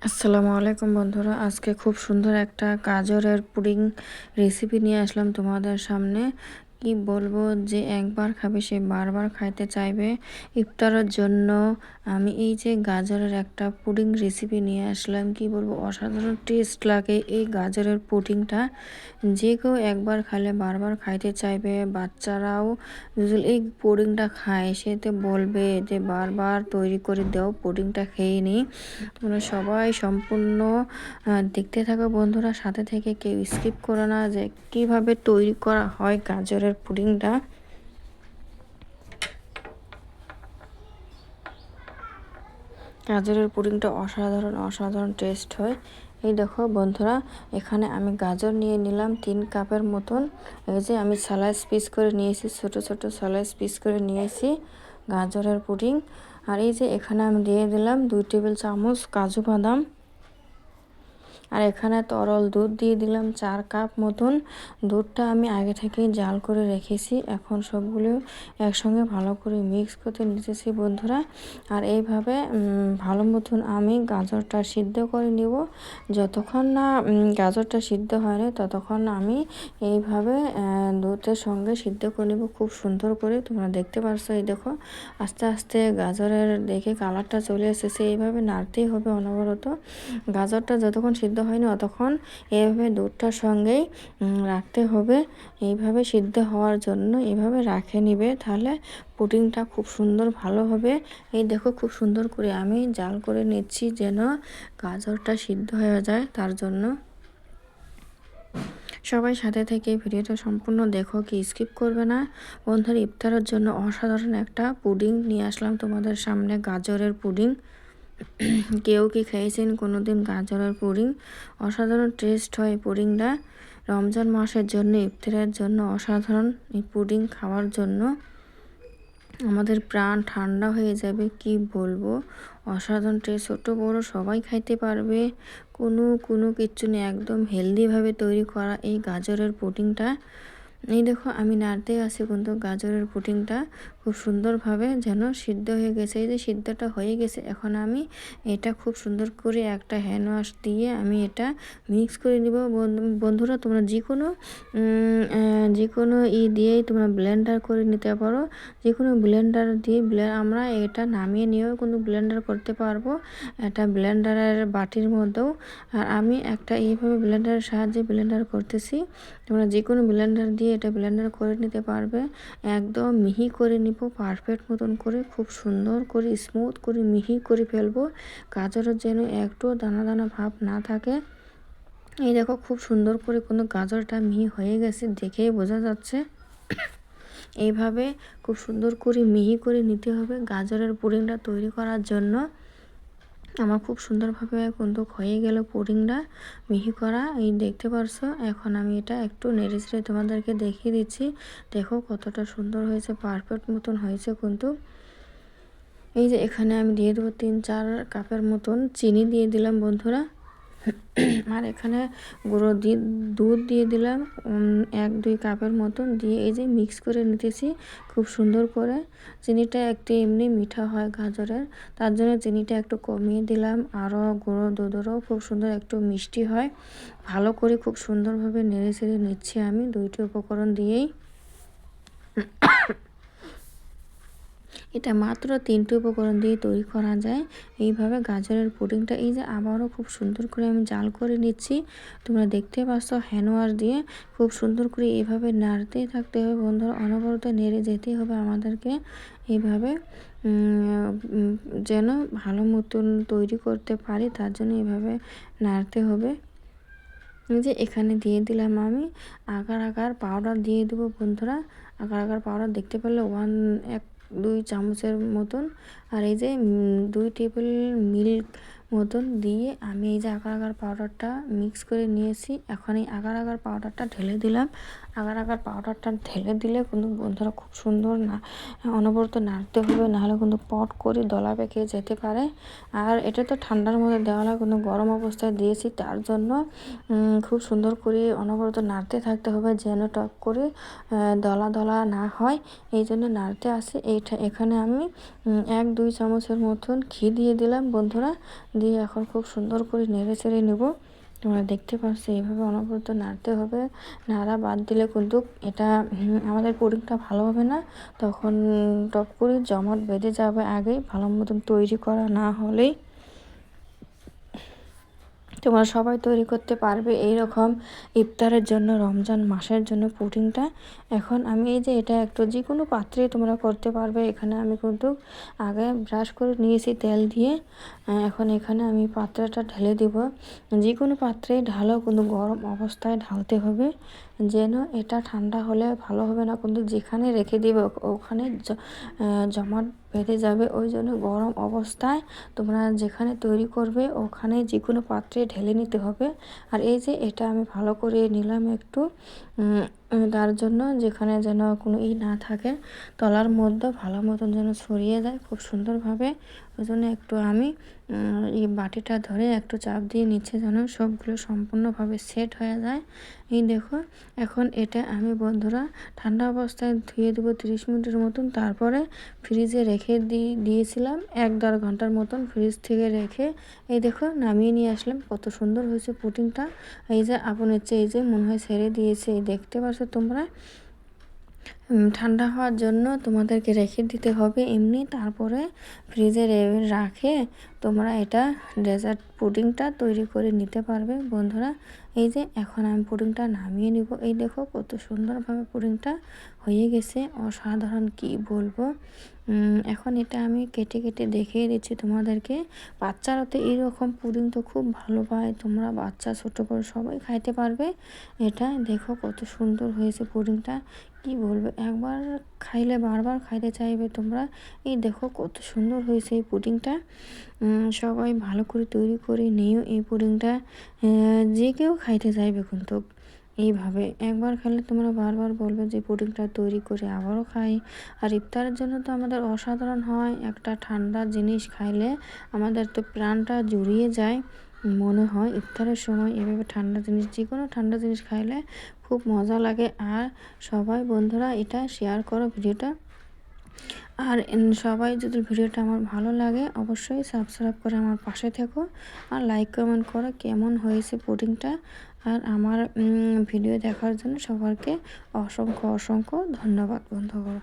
আসসালামু আলাইকুম বন্ধুরা, আজকে খুব সুন্দর একটা গাজরের পুডিং রেসিপি নিয়ে আসলাম তোমাদের সামনে। কি বলবো যে একবার খাবে সে বারবার খাইতে চাইবে। ইফতারের জন্য আমি এই যে গাজরের একটা পুডিং রেসিপি নিয়ে আসলাম। কি বলবো, অসাধারণ টেস্ট লাগে এই গাজরের পুডিংটা। যে কেউ একবার খাইলে বারবার খাইতে চাইবে। বাচ্চারাও যদি এই পুডিংটা খায় সেতে বলবে যে বারবার তৈরি করে দাও, পুডিংটা খেয়ে নিই। তোমরা সবাই সম্পূর্ণ দেখতে থাকো বন্ধুরা, সাথে থেকে কেউ স্কিপ করো না যে কিভাবে তৈরি করা হয় গাজরের পুডিংটা। গাজরের পুডিংটা অসাধারণ টেস্ট হয়। এই দেখো বন্ধুরা, এখানে আমি গাজর নিয়ে নিলাম 3 কাপের মতন। এই যে আমি স্লাইস পিস করে নিয়েছি, ছোট ছোট স্লাইস পিস করে নিয়েছি গাজরের পুডিং। আর এই যে এখানে আমি দিয়ে দিলাম 2 টেবিল চামচ কাজু বাদাম। আর এখানে তরল দুধ দিয়ে দিলাম 4 কাপ মতন। দুধটা আমি আগে থেকেই জাল করে রেখেছি। এখন সবগুলো একসঙ্গে ভালো করে মিক্স করতে নিতেছি বন্ধুরা। আর এইভাবে ভালো মতন আমি গাজরটা সিদ্ধ করে নিব। যতক্ষণ না গাজরটা সিদ্ধ হয় না ততক্ষণ আমি এইভাবে দুধের সঙ্গে সিদ্ধ করে নেব খুব সুন্দর করে। তোমরা দেখতে পারছো, এই দেখো আস্তে আস্তে গাজরের দেখে কালারটা চলে এসেছে। এইভাবে নাড়তেই হবে অনবরত। গাজরটা যতক্ষণ সিদ্ধ হয়নি ততক্ষণ এইভাবে দুধটার সঙ্গেই রাখতে হবে। এইভাবে সিদ্ধ হওয়ার জন্য এইভাবে রাখে নিবে, তাহলে পুডিংটা খুব সুন্দর ভালো হবে। এই দেখো খুব সুন্দর করে আমি জাল করে নিচ্ছি যেন গাজরটা সিদ্ধ হয়ে যায়, তার জন্য। সবাই সাথে থেকে ভিডিওটা সম্পূর্ণ দেখো, কি স্কিপ করবে না। বন্ধুরা, ইফতারের জন্য অসাধারণ একটা পুডিং নিয়ে আসলাম তোমাদের সামনে, গাজরের পুডিং। কেউ কি খেয়েছেন কোনোদিন গাজরের পুডিং? অসাধারণ টেস্ট হয় পুডিংটা। রমজান মাসের জন্য, ইফতারের জন্য অসাধারণ এই পুডিং খাওয়ার জন্য আমাদের প্রাণ ঠান্ডা হয়ে যাবে। কি বলবো, অসাধারণ টেস্ট, ছোট বড় সবাই খাইতে পারবে। কোনো কিচ্ছু নেই, একদম হেলদিভাবে তৈরি করা এই গাজরের পুডিংটা। এই দেখো আমি নাড়তে আছি কিন্তু গাজরের পুডিংটা খুব সুন্দরভাবে যেন সিদ্ধ হয়ে গেছে। এই যে সিদ্ধটা হয়ে গেছে, এখন আমি এটা খুব সুন্দর করে একটা হ্যান্ড ওয়াশ দিয়ে আমি এটা মিক্স করে নিব। বন্ধুরা, তোমরা যে কোনো দিয়েই তোমরা ব্লেন্ডার করে নিতে পারো। যে কোনো ব্লেন্ডার দিয়ে আমরা এটা নামিয়ে নিয়েও কিন্তু ব্লেন্ডার করতে পারবো, এটা ব্লেন্ডারের বাটির মধ্যেও। আর আমি একটা এইভাবে ব্লেন্ডারের সাহায্যে ব্লেন্ডার করতেছি। তোমরা যে কোনো ব্লেন্ডার দিয়ে এটা ব্লেন্ডার করে নিতে পারবে। একদম মিহি করে নিব পারফেক্ট মতন করে, খুব সুন্দর করে স্মুথ করে মিহি করে ফেলবো। গাজরের যেন একটু দানা দানা ভাব না থাকে। এই দেখো খুব সুন্দর করে কোনো গাজরটা মিহি হয়ে গেছে, দেখেই বোঝা যাচ্ছে। এইভাবে খুব সুন্দর করে মিহি করে নিতে হবে গাজরের পুডিংটা তৈরি করার জন্য। আমার খুব সুন্দরভাবে কিন্তু হয়ে গেল পুডিংটা মিহি করা, এই দেখতে পারছো। এখন আমি এটা একটু নেড়ে চেড়ে তোমাদেরকে দেখিয়ে দিচ্ছি। দেখো কতটা সুন্দর হয়েছে, পারফেক্ট মতন হয়েছে কিন্তু। এই যে এখানে আমি দিয়ে দেবো 3-4 কাপের মতন চিনি দিয়ে দিলাম বন্ধুরা। আর এখানে দুধ দিয়ে দিলাম 1-2 কাপের মতন দিয়ে এই যে মিক্স করে নিতেছি খুব সুন্দর করে। চিনিটা একটু এমনি মিঠা হয় গাজরের, তার জন্য চিনিটা একটু কমিয়ে দিলাম। আরও গুঁড়ো দুধেরও খুব সুন্দর একটু মিষ্টি হয়। ভালো করে খুব সুন্দরভাবে নেড়ে চেড়ে নিচ্ছি আমি 2টি উপকরণ দিয়েই। এটা মাত্র 3টি উপকরণ দিয়ে তৈরি করা যায় এইভাবে গাজরের পুডিংটা। এই যে আবারও খুব সুন্দর করে আমি জাল করে নিচ্ছি, তোমরা দেখতে পাচ্ছ। হ্যান্ড ওয়াশ দিয়ে খুব সুন্দর করে এইভাবে নাড়তেই থাকতে হবে বন্ধুরা, অনবরত নেড়ে যেতেই হবে আমাদেরকে। এইভাবে যেন ভালো মতন তৈরি করতে পারি, তার জন্য এইভাবে নাড়তে হবে। যে এখানে দিয়ে দিলাম আমি আগার পাউডার দিয়ে দেবো বন্ধুরা। আগার পাউডার দেখতে পেলে 1-2 চামচের মতন। আর এই যে 2 টেবিল মিল্ক মতন দিয়ে আমি এই যে আগার পাউডারটা মিক্স করে নিয়েছি। এখন এই আগার পাউডারটা ঢেলে দিলাম। আগার পাউডারটা ঢেলে দিলে কিন্তু বন্ধুরা খুব সুন্দর না অনবরত নাড়তে হবে, নাহলে কিন্তু পট করে দলা পেকে যেতে পারে। আর এটা তো ঠান্ডার মধ্যে দেওয়া হয়, কিন্তু গরম অবস্থায় দিয়েছি, তার জন্য খুব সুন্দর করে অনবরত নাড়তে থাকতে হবে যেন টক করে দলা না হয়। এই জন্য নাড়তে আসি। এখানে আমি 1-2 চামচের মতন ঘি দিয়ে দিলাম বন্ধুরা। দিয়ে এখন খুব সুন্দর করে নেড়ে চেড়ে নেব। তোমরা দেখতে পাচ্ছ এইভাবে অনবরত নাড়তে হবে। নাড়া বাদ দিলে কিন্তু এটা আমাদের পুডিংটা ভালো হবে না, তখন টপ করে জমাট বেঁধে যাবে আগেই ভালো মতন তৈরি করা না হলেই। তোমরা সবাই তৈরি করতে পারবে এই রকম ইফতারের জন্য, রমজান মাসের জন্য পুডিংটা। এখন আমি এই যে এটা একটু যে কোনো পাত্রে তোমরা করতে পারবে। এখানে আমি কিন্তু আগে ব্রাশ করে নিয়েছি তেল দিয়ে। এখন এখানে আমি পাত্রটা ঢেলে দিব। যে কোনো পাত্রে ঢালো, কিন্তু গরম অবস্থায় ঢালতে হবে, যেন এটা ঠান্ডা হলে ভালো হবে না, কিন্তু যেখানে রেখে দিবে ওখানে জমাট বেঁধে যাবে। ওই জন্য গরম অবস্থায় তোমরা যেখানে তৈরি করবে ওখানে যে কোনো পাত্রে ঢেলে নিতে হবে। আর এই যে এটা আমি ভালো করে নিলাম একটু, তার জন্য যেখানে যেন কোনো না থাকে, তলার মধ্যে ভালো মতন যেন ছড়িয়ে যায় খুব সুন্দরভাবে। ওই জন্য একটু আমি এই বাটিটা ধরে একটু চাপ দিয়ে নিচ্ছে যেন সবগুলো সম্পূর্ণভাবে সেট হয়ে যায়। এই দেখো, এখন এটা আমি বন্ধুরা ঠান্ডা অবস্থায় ধুয়ে দেবো 30 মিনিটের মতন। তারপরে ফ্রিজে রেখে দিয়েছিলাম 1-1.5 ঘন্টার মতন ফ্রিজ থেকে রেখে। এই দেখো নামিয়ে নিয়ে আসলাম, কত সুন্দর হয়েছে পুডিংটা। এই যে আপনের চেয়ে এই যে মনে হয় ছেড়ে দিয়েছে, দেখতে পাচ্ছ তোমরা। ঠান্ডা হওয়ার জন্য তোমাদেরকে রেখে দিতে হবে এমনি, তারপরে ফ্রিজে রাখে তোমরা এটা ডেজার্ট পুডিংটা তৈরি করে নিতে পারবে বন্ধুরা। এই যে এখন আমি পুডিংটা নামিয়ে নিব। এই দেখো কত সুন্দরভাবে পুডিংটা হয়ে গেছে, অসাধারণ কি বলবো। এখন এটা আমি কেটে কেটে দেখিয়ে দিচ্ছি তোমাদেরকে। বাচ্চারা তো এইরকম পুডিং তো খুব ভালো পায়, তোমরা বাচ্চা ছোট বড় সবাই খাইতে পারবে এটা। দেখো কত সুন্দর হয়েছে পুডিংটা, কি বলবো, একবার খাইলে বারবার খাইতে চাইবে তোমরা। এই দেখো কত সুন্দর হয়েছে এই পুডিংটা। সবাই ভালো করে তৈরি করে নিও এই পুডিংটা, যে কেউ খাইতে চাইবে কিন্তু এইভাবে। একবার খেলে তোমরা বারবার বলবে যে পুডিংটা তৈরি করে আবারও খাই। আর ইফতারের জন্য তো আমাদের অসাধারণ হয়, একটা ঠান্ডা জিনিস খাইলে আমাদের তো প্রাণটা জুড়িয়ে যায়। মনে হয় ইফতারের সময় এভাবে ঠান্ডা জিনিস, যে কোনো ঠান্ডা জিনিস খাইলে খুব মজা লাগে। আর সবাই বন্ধুরা এটা শেয়ার করো ভিডিওটা। আর সবাই যদি ভিডিওটা আমার ভালো লাগে অবশ্যই সাবস্ক্রাইব করে আমার পাশে থেকো, আর লাইক কমেন্ট করো কেমন হয়েছে পুডিংটা। আর আমার ভিডিও দেখার জন্য সবাইকে অসংখ্য অসংখ্য ধন্যবাদ বন্ধুগণ।